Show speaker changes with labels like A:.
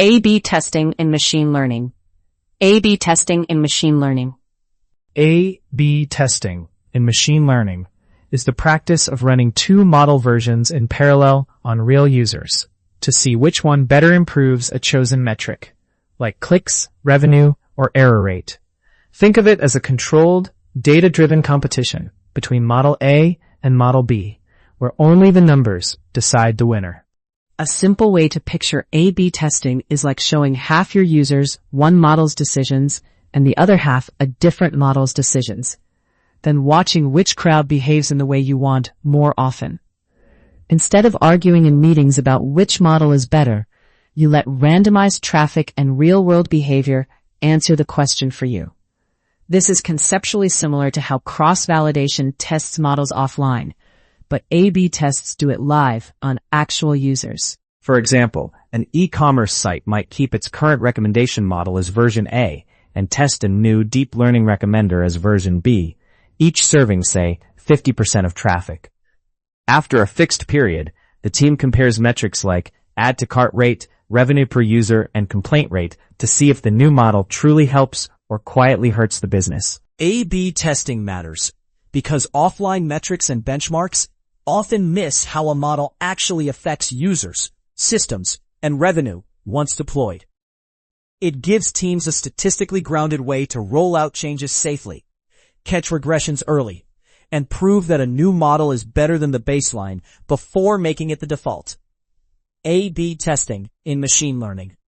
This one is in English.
A: A/B testing in machine learning. A/B testing in machine learning.
B: A/B testing in machine learning is the practice of running two model versions in parallel on real users to see which one better improves a chosen metric, like clicks, revenue, or error rate. Think of it as a controlled, data-driven competition between Model A and Model B, where only the numbers decide the winner.
A: A simple way to picture A/B testing is like showing half your users one model's decisions and the other half a different model's decisions, then watching which crowd behaves in the way you want more often. Instead of arguing in meetings about which model is better, you let randomized traffic and real-world behavior answer the question for you. This is conceptually similar to how cross-validation tests models offline, but A/B tests do it live on actual users.
C: For example, an e-commerce site might keep its current recommendation model as version A and test a new deep learning recommender as version B, each serving, say, 50% of traffic. After a fixed period, the team compares metrics like add to cart rate, revenue per user, and complaint rate to see if the new model truly helps or quietly hurts the business.
D: A/B testing matters because offline metrics and benchmarks often miss how a model actually affects users, systems, and revenue once deployed. It gives teams a statistically grounded way to roll out changes safely, catch regressions early, and prove that a new model is better than the baseline before making it the default. A/B testing in machine learning.